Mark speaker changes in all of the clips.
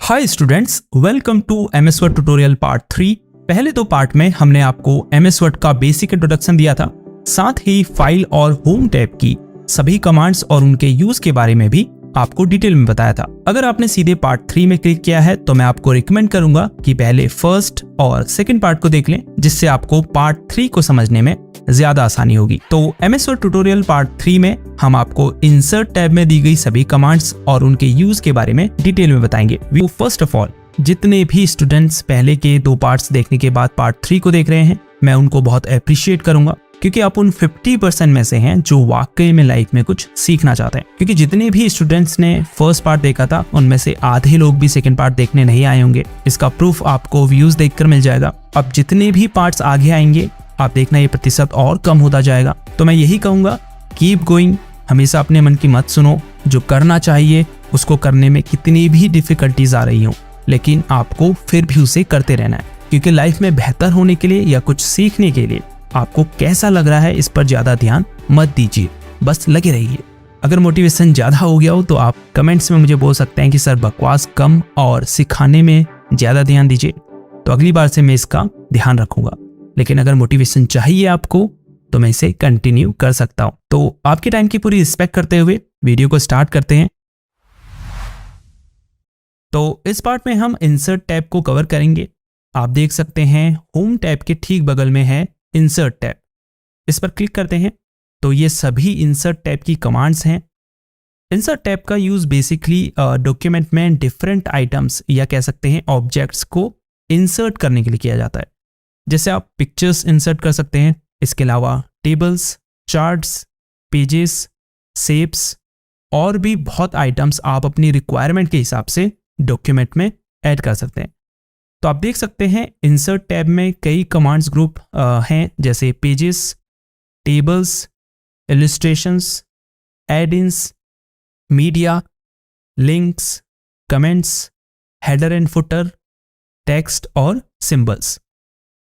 Speaker 1: Hi students, welcome to MS Word tutorial part 3। पहले दो part में हमने आपको एमएस वर्ड का बेसिक इंट्रोडक्शन दिया था, साथ ही फाइल और होम टैब की सभी कमांड्स और उनके यूज के बारे में भी आपको डिटेल में बताया था। अगर आपने सीधे पार्ट 3 में क्लिक किया है तो मैं आपको रिकमेंड करूंगा कि पहले फर्स्ट और सेकंड पार्ट को देख लें, जिससे आपको पार्ट 3 को समझने में ज्यादा आसानी होगी। तो एमएस वर्ड ट्यूटोरियल पार्ट 3 में हम आपको इंसर्ट टैब में दी गई सभी कमांड्स और उनके यूज के बारे में डिटेल में बताएंगे। फर्स्ट ऑफ ऑल, जितने भी स्टूडेंट्स पहले के दो पार्ट्स देखने के बाद पार्ट 3 को देख रहे हैं, मैं उनको बहुत अप्रिशिएट करूंगा, क्योंकि आप उन 50% में से हैं जो वाकई में लाइफ में कुछ सीखना चाहते हैं। क्योंकि जितने भी स्टूडेंट्स ने फर्स्ट पार्ट देखा था, उनमें से आधे लोग भी सेकंड पार्ट देखने नहीं आए होंगे। इसका प्रूफ आपको व्यूज देखकर मिल जाएगा। अब जितने भी पार्ट्स आगे आएंगे, आप देखना ये प्रतिशत और कम होता जाएगा। तो मैं यही कहूंगा, कीप गोइंग। हमेशा अपने मन की मत सुनो। जो करना चाहिए उसको करने में कितनी भी डिफिकल्टीज आ रही हो, लेकिन आपको फिर भी उसे करते रहना है। क्योंकि लाइफ में बेहतर होने के लिए या कुछ सीखने के लिए आपको कैसा लग रहा है, इस पर ज्यादा ध्यान मत दीजिए, बस लगे रहिए। अगर मोटिवेशन ज्यादा हो गया हो तो आप कमेंट्स में मुझे बोल सकते हैं कि सर बकवास कम और सिखाने में ज्यादा ध्यान दीजिए। तो अगली बार से मैं इसका ध्यान रखूंगा। लेकिन अगर मोटिवेशन चाहिए आपको तो मैं इसे कंटिन्यू कर सकता हूं। तो आपके टाइम की पूरी रिस्पेक्ट करते हुए वीडियो को स्टार्ट करते हैं। तो इस पार्ट में हम इंसर्ट टैब को कवर करेंगे। आप देख सकते हैं होम टैब के ठीक बगल में है इंसर्ट टैब। इस पर क्लिक करते हैं तो ये सभी इंसर्ट टैब की कमांड्स हैं। इंसर्ट टैब का यूज बेसिकली डॉक्यूमेंट में डिफरेंट आइटम्स या कह सकते हैं ऑब्जेक्ट्स को इंसर्ट करने के लिए किया जाता है। जैसे आप पिक्चर्स इंसर्ट कर सकते हैं, इसके अलावा टेबल्स, चार्ट्स, पेजेस, शेप्स और भी बहुत आइटम्स आप अपनी रिक्वायरमेंट के हिसाब से डॉक्यूमेंट में ऐड कर सकते हैं। तो आप देख सकते हैं इंसर्ट टैब में कई कमांड्स ग्रुप हैं, जैसे pages, tables, illustrations, add ins, media, links, comments, header and footer, text और सिंबल्स।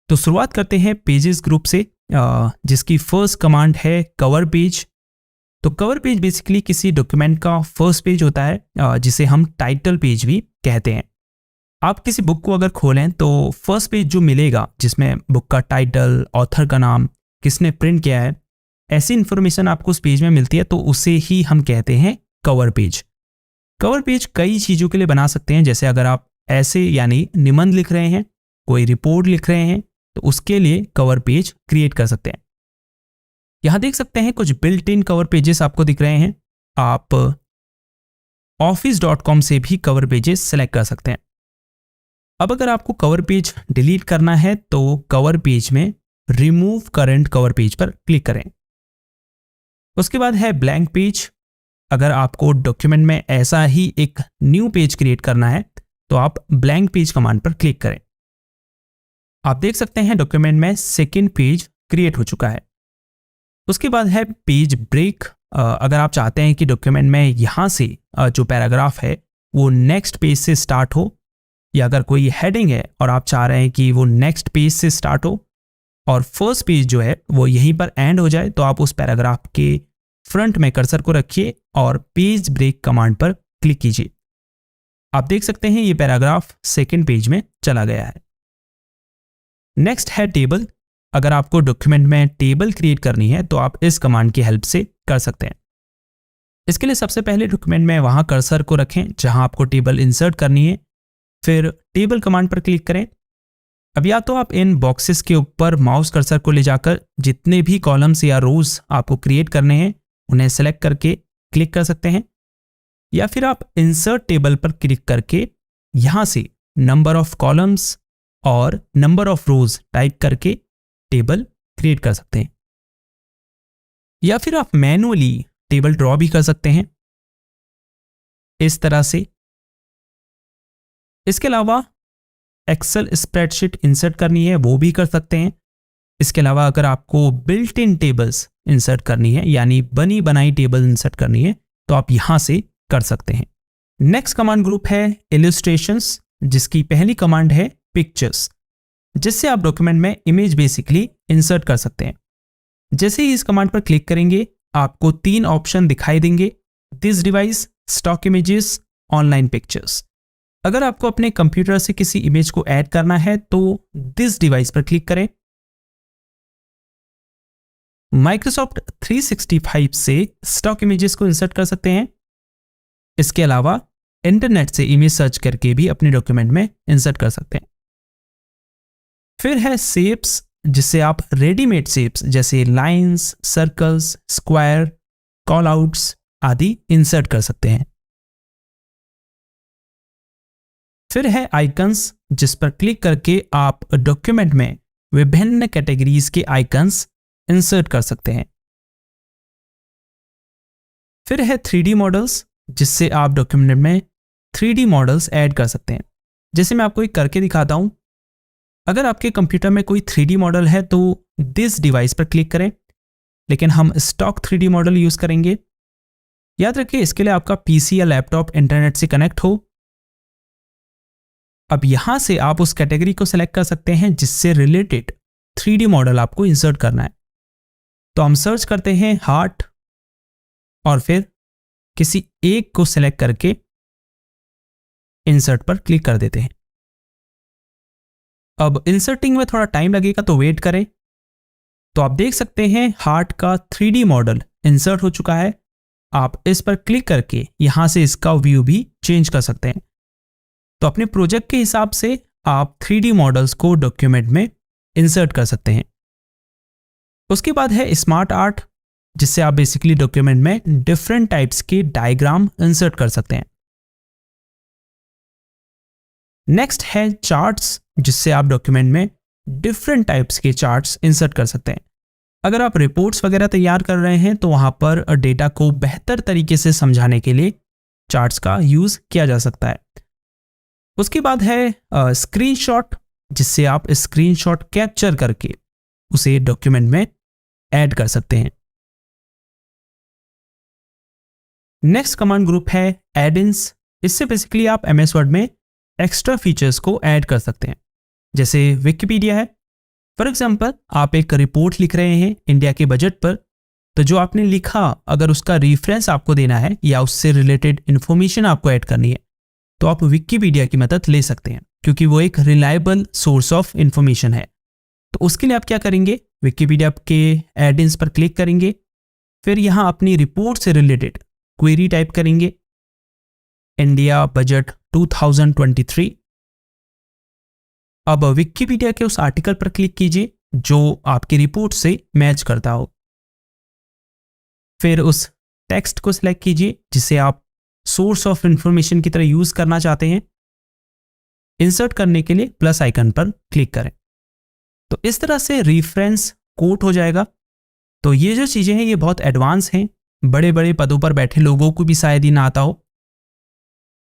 Speaker 1: तो शुरुआत करते हैं पेजेस ग्रुप से, जिसकी फर्स्ट कमांड है कवर पेज। तो कवर पेज बेसिकली किसी डॉक्यूमेंट का फर्स्ट पेज होता है, जिसे हम टाइटल पेज भी कहते हैं। आप किसी बुक को अगर खोलें तो फर्स्ट पेज जो मिलेगा, जिसमें बुक का टाइटल, ऑथर का नाम, किसने प्रिंट किया है, ऐसी इंफॉर्मेशन आपको उस पेज में मिलती है, तो उसे ही हम कहते हैं कवर पेज। कवर पेज कई चीज़ों के लिए बना सकते हैं, जैसे अगर आप ऐसे यानी निबंध लिख रहे हैं, कोई रिपोर्ट लिख रहे हैं, तो उसके लिए कवर पेज क्रिएट कर सकते हैं। यहां देख सकते हैं कुछ बिल्ट इन कवर पेजेस आपको दिख रहे हैं। आप office.com से भी कवर पेजेस सेलेक्ट कर सकते हैं। अब अगर आपको कवर पेज डिलीट करना है तो कवर पेज में रिमूव करंट कवर पेज पर क्लिक करें। उसके बाद है ब्लैंक पेज। अगर आपको डॉक्यूमेंट में ऐसा ही एक न्यू पेज क्रिएट करना है तो आप ब्लैंक पेज कमांड पर क्लिक करें। आप देख सकते हैं डॉक्यूमेंट में सेकेंड पेज क्रिएट हो चुका है। उसके बाद है पेज ब्रेक। अगर आप चाहते हैं कि डॉक्यूमेंट में यहाँ से जो पैराग्राफ है वो नेक्स्ट पेज से स्टार्ट हो, या अगर कोई हेडिंग है और आप चाह रहे हैं कि वो नेक्स्ट पेज से स्टार्ट हो और फर्स्ट पेज जो है वो यहीं पर एंड हो जाए, तो आप उस पैराग्राफ के फ्रंट में कर्सर को रखिए और पेज ब्रेक कमांड पर क्लिक कीजिए। आप देख सकते हैं ये पैराग्राफ सेकेंड पेज में चला गया है। नेक्स्ट है टेबल। अगर आपको डॉक्यूमेंट में टेबल क्रिएट करनी है तो आप इस कमांड की हेल्प से कर सकते हैं। इसके लिए सबसे पहले डॉक्यूमेंट में वहां कर्सर को रखें जहां आपको टेबल इंसर्ट करनी है, फिर टेबल कमांड पर क्लिक करें। अब या तो आप इन बॉक्सेस के ऊपर माउस कर्सर को ले जाकर जितने भी कॉलम्स या रोज आपको क्रिएट करने हैं उन्हें सेलेक्ट करके क्लिक कर सकते हैं, या फिर आप इंसर्ट टेबल पर क्लिक करके यहां से नंबर ऑफ कॉलम्स और नंबर ऑफ रोज टाइप करके टेबल क्रिएट कर सकते हैं, या फिर आप मैन्युअली टेबल ड्रॉ भी कर सकते हैं इस तरह से। इसके अलावा एक्सेल स्प्रेडशीट इंसर्ट करनी है वो भी कर सकते हैं। इसके अलावा अगर आपको बिल्ट इन टेबल्स इंसर्ट करनी है, यानी बनी बनाई टेबल इंसर्ट करनी है, तो आप यहां से कर सकते हैं। नेक्स्ट कमांड ग्रुप है इलस्ट्रेशंस, जिसकी पहली कमांड है पिक्चर्स, जिससे आप डॉक्यूमेंट में इमेज बेसिकली इंसर्ट कर सकते हैं। जैसे ही इस कमांड पर क्लिक करेंगे आपको 3 ऑप्शन दिखाई देंगे, this device, stock images, online pictures. अगर आपको अपने कंप्यूटर से किसी इमेज को ऐड करना है तो दिस डिवाइस पर क्लिक करें। माइक्रोसॉफ्ट 365 से स्टॉक इमेजेस को इंसर्ट कर सकते हैं। इसके अलावा इंटरनेट से इमेज सर्च करके भी अपने डॉक्यूमेंट में इंसर्ट कर सकते हैं। फिर है शेप्स, जिससे आप रेडीमेड शेप्स जैसे lines, circles, square, call outs आदि इंसर्ट कर सकते हैं। फिर है आइकन्स, जिस पर क्लिक करके आप डॉक्यूमेंट में विभिन्न कैटेगरीज के आइकन्स इंसर्ट कर सकते हैं। फिर है 3D मॉडल्स, जिससे आप डॉक्यूमेंट में 3D मॉडल्स ऐड कर सकते हैं। जैसे मैं आपको एक करके दिखाता हूं। अगर आपके कंप्यूटर में कोई 3D मॉडल है तो दिस डिवाइस पर क्लिक करें, लेकिन हम स्टॉक 3D मॉडल यूज करेंगे। याद रखिए, इसके लिए आपका पीसी या लैपटॉप इंटरनेट से कनेक्ट हो। अब यहां से आप उस कैटेगरी को सिलेक्ट कर सकते हैं जिससे रिलेटेड 3D मॉडल आपको इंसर्ट करना है। तो हम सर्च करते हैं हार्ट और फिर किसी एक को सिलेक्ट करके इंसर्ट पर क्लिक कर देते हैं। अब इंसर्टिंग में थोड़ा टाइम लगेगा तो वेट करें। तो आप देख सकते हैं हार्ट का 3D मॉडल इंसर्ट हो चुका है। आप इस पर क्लिक करके यहां से इसका व्यू भी चेंज कर सकते हैं। तो अपने प्रोजेक्ट के हिसाब से आप 3D मॉडल्स को डॉक्यूमेंट में इंसर्ट कर सकते हैं। उसके बाद है स्मार्ट आर्ट, जिससे आप बेसिकली डॉक्यूमेंट में डिफरेंट टाइप्स के डायग्राम इंसर्ट कर सकते हैं। नेक्स्ट है चार्ट्स, जिससे आप डॉक्यूमेंट में डिफरेंट टाइप्स के चार्ट्स इंसर्ट कर सकते हैं। अगर आप रिपोर्ट्स वगैरह तैयार कर रहे हैं तो वहां पर डेटा को बेहतर तरीके से समझाने के लिए चार्ट्स का यूज किया जा सकता है। उसके बाद है स्क्रीनशॉट, जिससे आप स्क्रीनशॉट कैप्चर करके उसे डॉक्यूमेंट में ऐड कर सकते हैं। नेक्स्ट कमांड ग्रुप है एड-इन्स। इससे बेसिकली आप एमएस वर्ड में एक्स्ट्रा फीचर्स को ऐड कर सकते हैं। जैसे विकिपीडिया है। फॉर एग्जांपल, आप एक रिपोर्ट लिख रहे हैं इंडिया के बजट पर, तो जो आपने लिखा अगर उसका रेफरेंस आपको देना है या उससे रिलेटेड इंफॉर्मेशन आपको ऐड करनी है तो आप विकिपीडिया की मदद ले सकते हैं, क्योंकि वो एक रिलायबल सोर्स ऑफ इंफॉर्मेशन है। तो उसके लिए आप क्या करेंगे, विकिपीडिया के एड-इन्स पर क्लिक करेंगे, फिर यहां अपनी रिपोर्ट से रिलेटेड क्वेरी टाइप करेंगे, इंडिया बजट 2023। अब विकिपीडिया के उस आर्टिकल पर क्लिक कीजिए जो आपकी रिपोर्ट से मैच करता हो। फिर उस टेक्स्ट को सिलेक्ट कीजिए जिसे आप सोर्स ऑफ इंफॉर्मेशन की तरह यूज करना चाहते हैं। इंसर्ट करने के लिए प्लस आइकन पर क्लिक करें। तो इस तरह से रेफरेंस कोट हो जाएगा। तो ये जो चीजें हैं ये बहुत एडवांस हैं, बड़े बड़े पदों पर बैठे लोगों को भी शायद ही ना आता हो।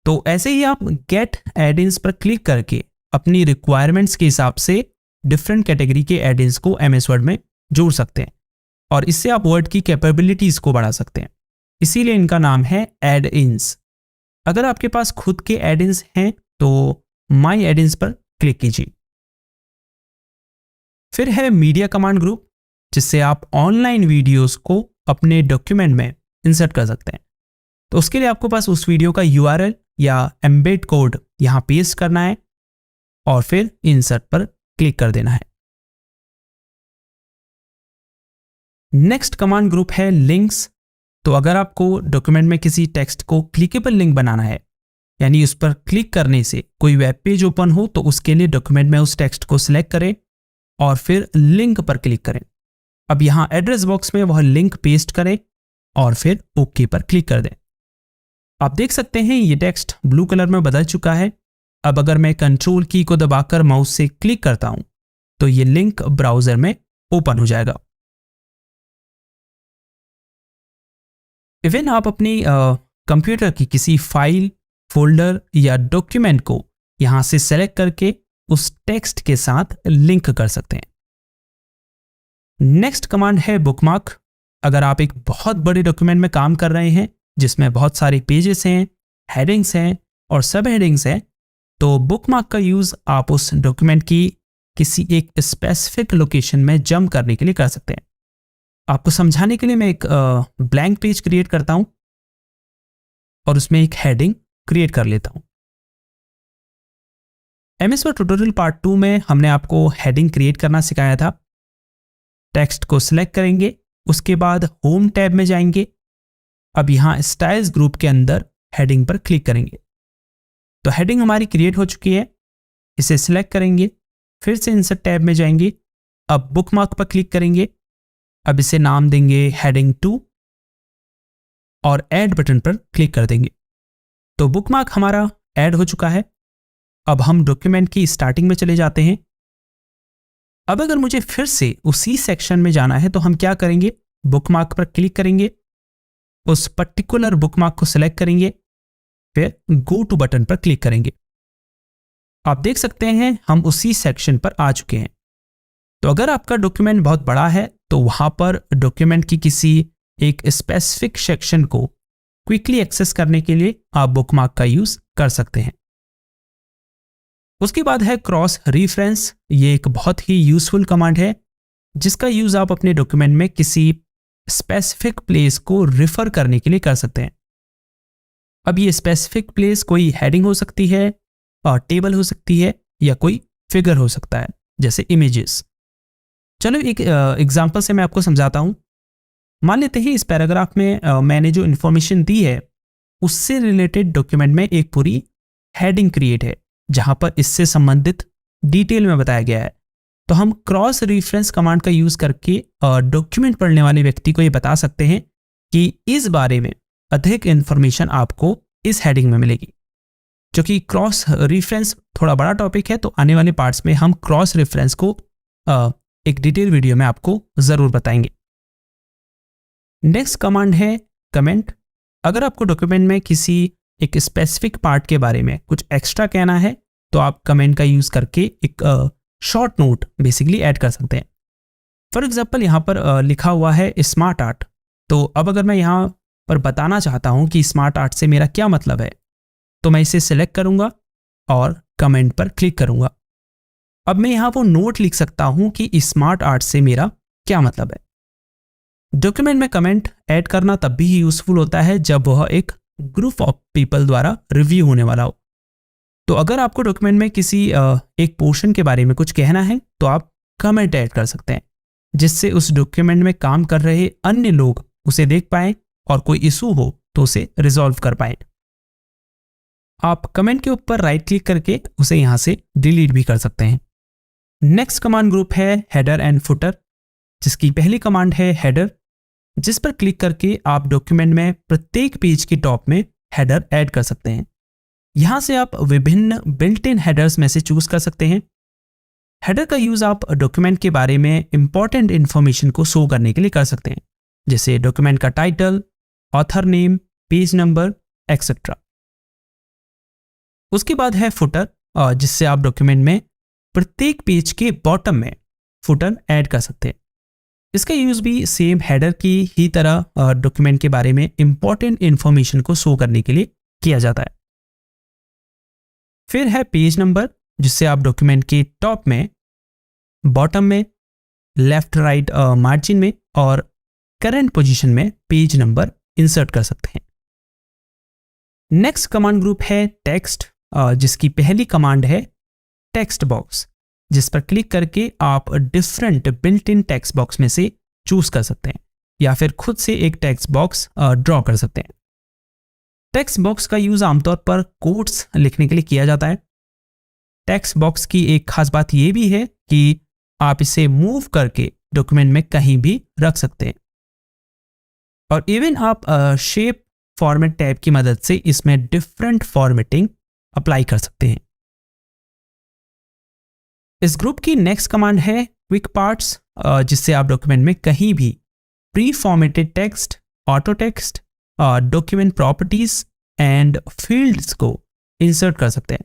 Speaker 1: तो ऐसे ही आप गेट एड-इन्स पर क्लिक करके अपनी रिक्वायरमेंट्स के हिसाब से डिफरेंट कैटेगरी के एड-इन्स को एमएस वर्ड में जोड़ सकते हैं और इससे आप वर्ड की कैपेबिलिटीज को बढ़ा सकते हैं। इसीलिए इनका नाम है एड-इन्स। अगर आपके पास खुद के एड-इन्स हैं तो माई एड-इन्स पर क्लिक कीजिए। फिर है मीडिया कमांड ग्रुप, जिससे आप ऑनलाइन वीडियोस को अपने डॉक्यूमेंट में इंसर्ट कर सकते हैं। तो उसके लिए आपको पास उस वीडियो का यूआरएल या एम्बेड कोड यहां पेस्ट करना है और फिर इंसर्ट पर क्लिक कर देना है। नेक्स्ट कमांड ग्रुप है लिंक्स। तो अगर आपको डॉक्यूमेंट में किसी टेक्स्ट को क्लिकेबल लिंक बनाना है, यानी उस पर क्लिक करने से कोई वेब पेज ओपन हो, तो उसके लिए डॉक्यूमेंट में उस टेक्स्ट को सिलेक्ट करें और फिर लिंक पर क्लिक करें। अब यहां एड्रेस बॉक्स में वह लिंक पेस्ट करें और फिर ओके पर क्लिक कर दें। आप देख सकते हैं ये टेक्स्ट ब्लू कलर में बदल चुका है। अब अगर मैं कंट्रोल की को दबाकर माउस से क्लिक करता हूं तो ये लिंक ब्राउजर में ओपन हो जाएगा। इवन आप अपनी कंप्यूटर की किसी फाइल, फोल्डर या डॉक्यूमेंट को यहां से सेलेक्ट करके उस टेक्स्ट के साथ लिंक कर सकते हैं। नेक्स्ट कमांड है बुकमार्क। अगर आप एक बहुत बड़े डॉक्यूमेंट में काम कर रहे हैं जिसमें बहुत सारे पेजेस हैं, हेडिंग्स हैं और सब हेडिंग्स हैं, तो बुकमार्क का यूज आप उस डॉक्यूमेंट की किसी एक स्पेसिफिक लोकेशन में जंप करने के लिए कर सकते हैं। आपको समझाने के लिए मैं एक ब्लैंक पेज क्रिएट करता हूं और उसमें एक हेडिंग क्रिएट कर लेता हूं। MS वर्ड ट्यूटोरियल पार्ट 2 में हमने आपको हेडिंग क्रिएट करना सिखाया था। टेक्स्ट को सिलेक्ट करेंगे, उसके बाद होम टैब में जाएंगे। अब यहाँ स्टाइल्स ग्रुप के अंदर हेडिंग पर क्लिक करेंगे तो हेडिंग हमारी क्रिएट हो चुकी है। इसे सिलेक्ट करेंगे, फिर से इंसर्ट टैब में जाएंगे। अब बुकमार्क पर क्लिक करेंगे। अब इसे नाम देंगे हेडिंग 2 और ऐड बटन पर क्लिक कर देंगे तो बुकमार्क हमारा ऐड हो चुका है। अब हम डॉक्यूमेंट की स्टार्टिंग में चले जाते हैं। अब अगर मुझे फिर से उसी सेक्शन में जाना है तो हम क्या करेंगे, बुकमार्क पर क्लिक करेंगे, उस पर्टिकुलर बुकमार्क को सिलेक्ट करेंगे, फिर गो टू बटन पर क्लिक करेंगे। आप देख सकते हैं हम उसी सेक्शन पर आ चुके हैं। तो अगर आपका डॉक्यूमेंट बहुत बड़ा है तो वहां पर डॉक्यूमेंट की किसी एक स्पेसिफिक सेक्शन को क्विकली एक्सेस करने के लिए आप बुकमार्क का यूज कर सकते हैं। उसके बाद है क्रॉस रिफरेंस। ये एक बहुत ही यूजफुल कमांड है जिसका यूज आप अपने डॉक्यूमेंट में किसी स्पेसिफिक प्लेस को रेफर करने के लिए कर सकते हैं। अब ये स्पेसिफिक प्लेस कोई हेडिंग हो सकती है और टेबल हो सकती है या कोई फिगर हो सकता है जैसे इमेजेस। चलो एक एग्जांपल से मैं आपको समझाता हूं। मान लेते हैं इस पैराग्राफ में मैंने जो इन्फॉर्मेशन दी है उससे रिलेटेड डॉक्यूमेंट में एक पूरी हेडिंग क्रिएट है जहां पर इससे संबंधित डिटेल में बताया गया है। तो हम क्रॉस रेफरेंस कमांड का यूज करके डॉक्यूमेंट पढ़ने वाले व्यक्ति को ये बता सकते हैं कि इस बारे में अधिक इंफॉर्मेशन आपको इस हेडिंग में मिलेगी। क्योंकि क्रॉस रेफरेंस थोड़ा बड़ा टॉपिक है तो आने वाले पार्ट्स में हम क्रॉस रेफरेंस को एक डिटेल वीडियो में आपको जरूर बताएंगे। नेक्स्ट कमांड है कमेंट। अगर आपको डॉक्यूमेंट में किसी एक स्पेसिफिक पार्ट के बारे में कुछ एक्स्ट्रा कहना है तो आप कमेंट का यूज करके एक शॉर्ट नोट बेसिकली ऐड कर सकते हैं। फॉर एग्जांपल यहाँ पर लिखा हुआ है स्मार्ट आर्ट। तो अब अगर मैं यहाँ पर बताना चाहता हूँ कि स्मार्ट आर्ट से मेरा क्या मतलब है तो मैं इसे सिलेक्ट करूंगा और कमेंट पर क्लिक करूंगा। अब मैं यहाँ वो नोट लिख सकता हूँ कि स्मार्ट आर्ट से मेरा क्या मतलब है। डॉक्यूमेंट में कमेंट ऐड करना तब भी यूजफुल होता है जब वह एक ग्रुप ऑफ पीपल द्वारा रिव्यू होने वाला हो। तो अगर आपको डॉक्यूमेंट में किसी एक पोर्शन के बारे में कुछ कहना है तो आप कमेंट ऐड कर सकते हैं जिससे उस डॉक्यूमेंट में काम कर रहे अन्य लोग उसे देख पाएं और कोई इशू हो तो उसे रिजॉल्व कर पाएं। आप कमेंट के ऊपर राइट क्लिक करके उसे यहां से डिलीट भी कर सकते हैं। नेक्स्ट कमांड ग्रुप है हेडर एंड फुटर, जिसकी पहली कमांड है हेडर, जिस पर क्लिक करके आप डॉक्यूमेंट में प्रत्येक पेज के टॉप में हेडर ऐड कर सकते हैं। यहां से आप विभिन्न बिल्ट इन हेडर्स में से चूज कर सकते हैं। हेडर का यूज आप डॉक्यूमेंट के बारे में इंपॉर्टेंट इंफॉर्मेशन को शो करने के लिए कर सकते हैं, जैसे डॉक्यूमेंट का title, author name, page number etcetera. उसके बाद है फुटर, जिससे आप डॉक्यूमेंट में प्रत्येक पेज के बॉटम में फुटर ऐड कर सकते हैं। इसका यूज भी सेम हेडर की ही तरह डॉक्यूमेंट के बारे में इंपॉर्टेंट इंफॉर्मेशन को शो करने के लिए किया जाता है। फिर है पेज नंबर, जिससे आप डॉक्यूमेंट के टॉप में, बॉटम में, लेफ्ट राइट मार्जिन में और करंट पोजीशन में पेज नंबर इंसर्ट कर सकते हैं। नेक्स्ट कमांड ग्रुप है टेक्स्ट, जिसकी पहली कमांड है टेक्स्ट बॉक्स, जिस पर क्लिक करके आप different built in text box में से चूज कर सकते हैं या फिर खुद से एक टेक्स्ट बॉक्स ड्रॉ कर सकते हैं। टेक्स्ट बॉक्स का यूज आमतौर पर कोट्स लिखने के लिए किया जाता है। टेक्स्ट बॉक्स की एक खास बात यह भी है कि आप इसे मूव करके डॉक्यूमेंट में कहीं भी रख सकते हैं और इवन आप शेप फॉर्मेट टैब की मदद से इसमें डिफरेंट फॉर्मेटिंग अप्लाई कर सकते हैं। इस ग्रुप की नेक्स्ट कमांड है क्विक पार्ट्स, जिससे आप डॉक्यूमेंट में कहीं भी pre formatted text, auto text, document properties and fields को इंसर्ट कर सकते हैं।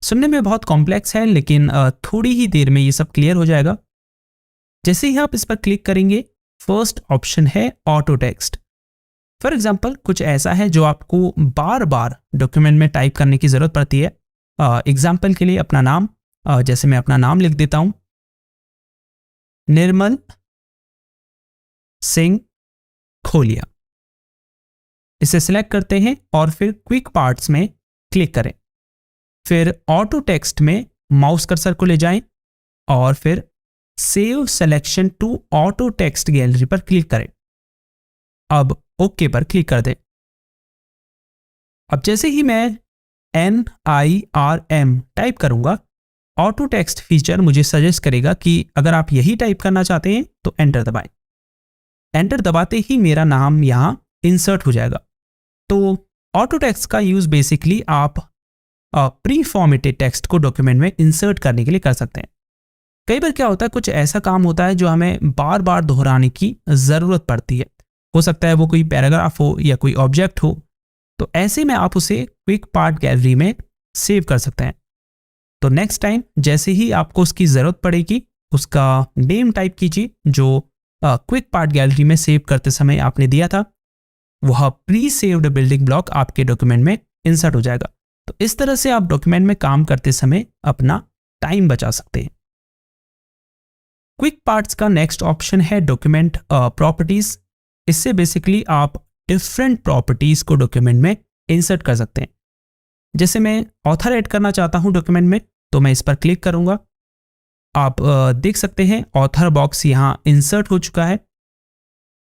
Speaker 1: सुनने में बहुत कॉम्प्लेक्स है लेकिन थोड़ी ही देर में ये सब क्लियर हो जाएगा। जैसे ही आप इस पर क्लिक करेंगे, फर्स्ट ऑप्शन है ऑटो टेक्स्ट। फॉर एग्जाम्पल कुछ ऐसा है जो आपको बार बार डॉक्यूमेंट में टाइप करने की जरूरत पड़ती है। एग्जाम्पल के लिए अपना नाम, जैसे मैं अपना नाम लिख देता हूं, निर्मल सिंह खोलिया। इसे सिलेक्ट करते हैं और फिर क्विक पार्ट्स में क्लिक करें। फिर ऑटो टेक्स्ट में माउस कर्सर को ले जाएं और फिर save selection to auto text gallery पर क्लिक करें। अब ओके पर क्लिक कर दें। अब जैसे ही मैं NIRM टाइप करूंगा, ऑटो टेक्स्ट फीचर मुझे सजेस्ट करेगा कि अगर आप यही टाइप करना चाहते हैं तो एंटर दबाएं। एंटर दबाते ही मेरा नाम यहां इंसर्ट हो जाएगा। तो ऑटो टेक्स्ट का यूज बेसिकली आप प्री फॉर्मेटेड टेक्स्ट को डॉक्यूमेंट में इंसर्ट करने के लिए कर सकते हैं। कई बार क्या होता है, कुछ ऐसा काम होता है जो हमें बार बार दोहराने की ज़रूरत पड़ती है। हो सकता है वो कोई पैराग्राफ हो या कोई ऑब्जेक्ट हो, तो ऐसे में आप उसे क्विक पार्ट गैलरी में सेव कर सकते हैं। तो नेक्स्ट टाइम जैसे ही आपको उसकी ज़रूरत पड़ेगी, उसका नेम टाइप कीजिए जो क्विक पार्ट गैलरी में सेव करते समय आपने दिया था, वह प्री सेव्ड बिल्डिंग ब्लॉक आपके डॉक्यूमेंट में इंसर्ट हो जाएगा। तो इस तरह से आप डॉक्यूमेंट में काम करते समय अपना टाइम बचा सकते हैं। क्विक पार्ट्स का नेक्स्ट ऑप्शन है डॉक्यूमेंट प्रॉपर्टीज। इससे बेसिकली आप डिफरेंट प्रॉपर्टीज को डॉक्यूमेंट में इंसर्ट कर सकते हैं। जैसे मैं ऑथर ऐड करना चाहता हूं डॉक्यूमेंट में, तो मैं इस पर क्लिक करूंगा। आप देख सकते हैं ऑथर बॉक्स यहां इंसर्ट हो चुका है।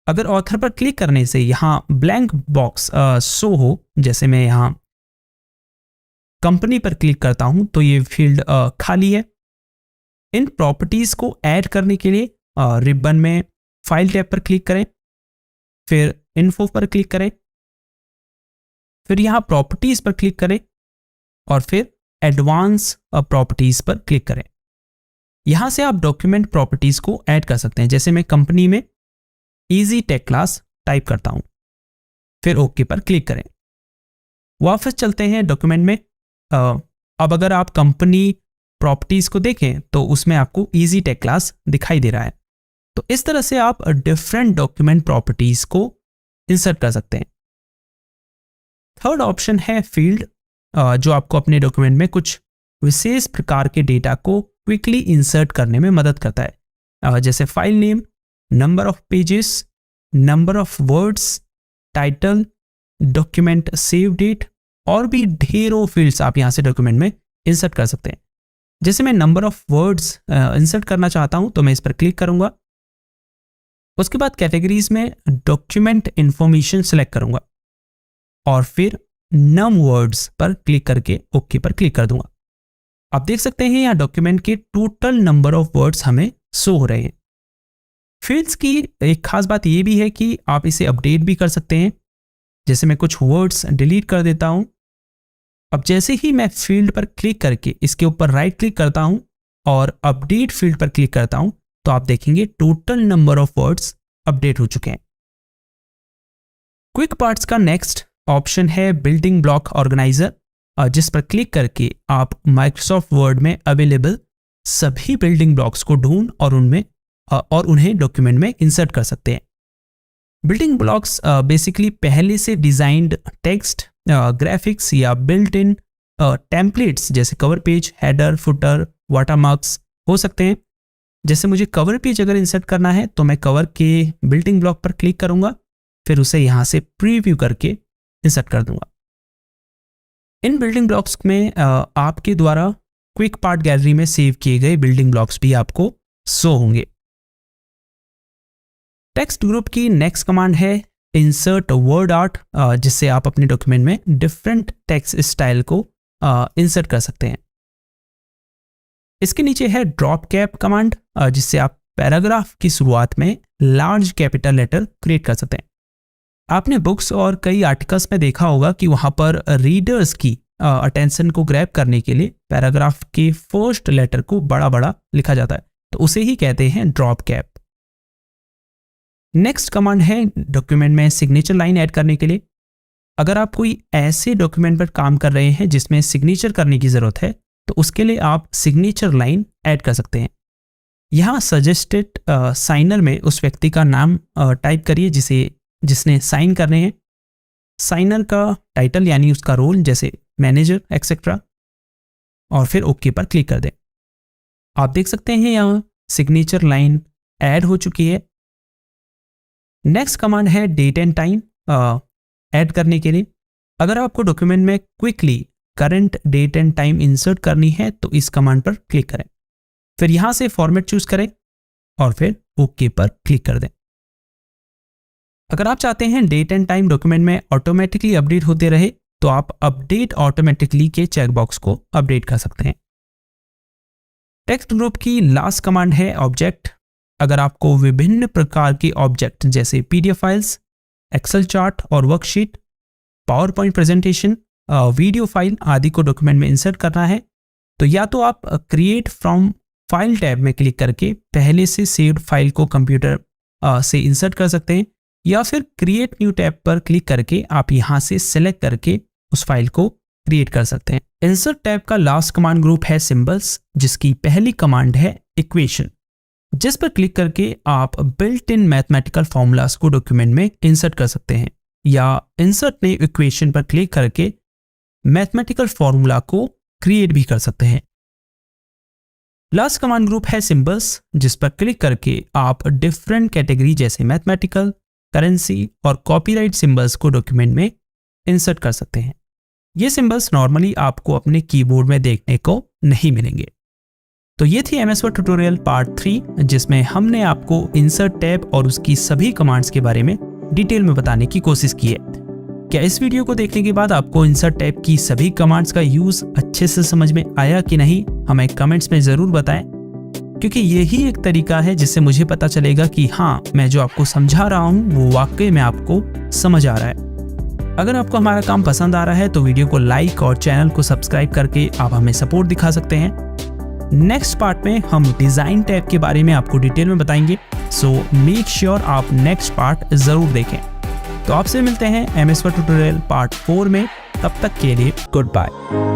Speaker 1: अगर ऑथर पर क्लिक करने से यहां ब्लैंक बॉक्स शो हो, जैसे मैं यहां कंपनी पर क्लिक करता हूं तो ये फील्ड खाली है। इन प्रॉपर्टीज को ऐड करने के लिए रिबन में फाइल टैब पर क्लिक करें, फिर इन्फो पर क्लिक करें, फिर यहां प्रॉपर्टीज पर क्लिक करें और फिर एडवांस प्रॉपर्टीज पर क्लिक करें। यहां से आप डॉक्यूमेंट प्रॉपर्टीज को ऐड कर सकते हैं। जैसे मैं कंपनी में इजी टेक क्लास टाइप करता हूं, फिर ओके पर क्लिक करें। वापस चलते हैं डॉक्यूमेंट में। अब अगर आप कंपनी प्रॉपर्टीज को देखें तो उसमें आपको इजी टेक क्लास दिखाई दे रहा है। तो इस तरह से आप डिफरेंट डॉक्यूमेंट प्रॉपर्टीज को इंसर्ट कर सकते हैं। थर्ड ऑप्शन है फील्ड, जो आपको अपने डॉक्यूमेंट में कुछ विशेष प्रकार के डेटा को क्विकली इंसर्ट करने में मदद करता है। जैसे file name, number of pages, number of words, title, document save date और भी ढेरों फील्ड्स आप यहां से डॉक्यूमेंट में इंसर्ट कर सकते हैं। जैसे मैं नंबर ऑफ वर्ड्स इंसर्ट करना चाहता हूं तो मैं इस पर क्लिक करूंगा। उसके बाद कैटेगरीज में डॉक्यूमेंट इंफॉर्मेशन सेलेक्ट करूंगा और फिर नम वर्ड्स पर क्लिक करके ओके पर क्लिक कर दूंगा। आप देख सकते हैं यहाँ डॉक्यूमेंट के टोटल नंबर ऑफ वर्ड्स हमें शो हो रहे हैं। फील्ड्स की एक खास बात यह भी है कि आप इसे अपडेट भी कर सकते हैं। जैसे मैं कुछ वर्ड्स डिलीट कर देता हूं। अब जैसे ही मैं फील्ड पर क्लिक करके इसके ऊपर राइट क्लिक करता हूं और अपडेट फील्ड पर क्लिक करता हूं तो आप देखेंगे total number of words update हो चुके हैं। क्विक पार्ट्स का नेक्स्ट ऑप्शन है बिल्डिंग ब्लॉक ऑर्गेनाइजर, जिस पर क्लिक करके आप माइक्रोसॉफ्ट वर्ड में अवेलेबल सभी बिल्डिंग ब्लॉक्स को ढूंढ और उन्हें डॉक्यूमेंट में इंसर्ट कर सकते हैं। बिल्डिंग ब्लॉक्स बेसिकली पहले से डिजाइंड टेक्स्ट, ग्राफिक्स या बिल्ट इन टेम्पलेट्स जैसे cover page, header, footer, watermarks हो सकते हैं। जैसे मुझे कवर पेज अगर इंसर्ट करना है तो मैं कवर के बिल्डिंग ब्लॉक पर क्लिक करूंगा, फिर उसे यहां से प्रीव्यू करके इंसर्ट कर दूंगा। इन बिल्डिंग ब्लॉक्स में आपके द्वारा क्विक पार्ट गैलरी में सेव किए गए बिल्डिंग ब्लॉक्स भी आपको शो होंगे। टेक्स्ट ग्रुप की नेक्स्ट कमांड है इंसर्ट वर्ड आर्ट, जिससे आप अपने डॉक्यूमेंट में डिफरेंट टेक्स्ट स्टाइल को इंसर्ट कर सकते हैं। इसके नीचे है ड्रॉप कैप कमांड, जिससे आप पैराग्राफ की शुरुआत में लार्ज कैपिटल लेटर क्रिएट कर सकते हैं। आपने बुक्स और कई आर्टिकल्स में देखा होगा कि वहां पर रीडर्स की अटेंशन को ग्रैब करने के लिए पैराग्राफ के फर्स्ट लेटर को बड़ा बड़ा लिखा जाता है, तो उसे ही कहते हैं ड्रॉप कैप। नेक्स्ट कमांड है डॉक्यूमेंट में सिग्नेचर लाइन ऐड करने के लिए। अगर आप कोई ऐसे डॉक्यूमेंट पर काम कर रहे हैं जिसमें सिग्नेचर करने की जरूरत है तो उसके लिए आप सिग्नेचर लाइन ऐड कर सकते हैं। यहाँ सजेस्टेड साइनर में उस व्यक्ति का नाम टाइप करिए जिसने साइन करने हैं, साइनर का टाइटल यानी उसका रोल जैसे मैनेजर एक्सेट्रा, और फिर ओके पर क्लिक कर दें। आप देख सकते हैं यहाँ सिग्नेचर लाइन ऐड हो चुकी है। नेक्स्ट कमांड है डेट एंड टाइम ऐड करने के लिए। अगर आपको डॉक्यूमेंट में quickly current date and time insert करनी है तो इस कमांड पर क्लिक करें। फिर यहां से फॉर्मेट चूज करें और फिर ओके पर क्लिक कर दें। अगर आप चाहते हैं डेट एंड टाइम डॉक्यूमेंट में ऑटोमेटिकली अपडेट होते रहे तो आप अपडेट ऑटोमेटिकली के चेकबॉक्स को अपडेट कर सकते हैं। टेक्स्ट ग्रुप की लास्ट कमांड है ऑब्जेक्ट। अगर आपको विभिन्न प्रकार के ऑब्जेक्ट जैसे पीडीएफ फाइल्स, एक्सेल चार्ट और worksheet, power point presentation, video file आदि को डॉक्यूमेंट में इंसर्ट करना है तो या तो आप क्रिएट फ्रॉम फाइल टैब में क्लिक करके पहले से सेव्ड फाइल को कंप्यूटर से इंसर्ट कर सकते हैं, या फिर क्रिएट न्यू टैब पर क्लिक करके आप यहां से सेलेक्ट करके उस फाइल को क्रिएट कर सकते हैं। इंसर्ट टैब का लास्ट कमांड ग्रुप है सिंबल्स, जिसकी पहली कमांड है इक्वेशन, जिस पर क्लिक करके आप बिल्ट इन मैथमेटिकल फॉर्मूलाज को डॉक्यूमेंट में इंसर्ट कर सकते हैं, या इंसर्ट न्यू इक्वेशन पर क्लिक करके मैथमेटिकल फॉर्मूला को क्रिएट भी कर सकते हैं। लास्ट कमांड ग्रुप है सिंबल्स, जिस पर क्लिक करके आप डिफरेंट कैटेगरी जैसे मैथमेटिकल, करेंसी और कॉपीराइट सिंबल्स को डॉक्यूमेंट में इंसर्ट कर सकते हैं। ये सिंबल्स नॉर्मली आपको अपने कीबोर्ड में देखने को नहीं मिलेंगे। तो ये थी MS वर्ड ट्यूटोरियल पार्ट 3, जिसमें हमने आपको इंसर्ट टैब और उसकी सभी कमांड्स के बारे में डिटेल में बताने की कोशिश की है। क्या इस वीडियो को देखने के बाद आपको इंसर्ट टैब की सभी कमांड्स का यूज अच्छे से समझ में आया कि नहीं, हमें कमेंट्स में जरूर बताएं, क्योंकि यही एक तरीका है जिससे मुझे पता चलेगा कि हाँ, मैं जो आपको समझा रहा हूँ वो वाकई में आपको समझ आ रहा है। अगर आपको हमारा काम पसंद आ रहा है तो वीडियो को लाइक और चैनल को सब्सक्राइब करके आप हमें सपोर्ट दिखा सकते हैं। नेक्स्ट पार्ट में हम डिजाइन टैब के बारे में आपको डिटेल में बताएंगे, सो मेक श्योर आप नेक्स्ट पार्ट जरूर देखें। तो आपसे मिलते हैं MS वर्ड ट्यूटोरियल पार्ट 4 में, तब तक के लिए गुड बाय।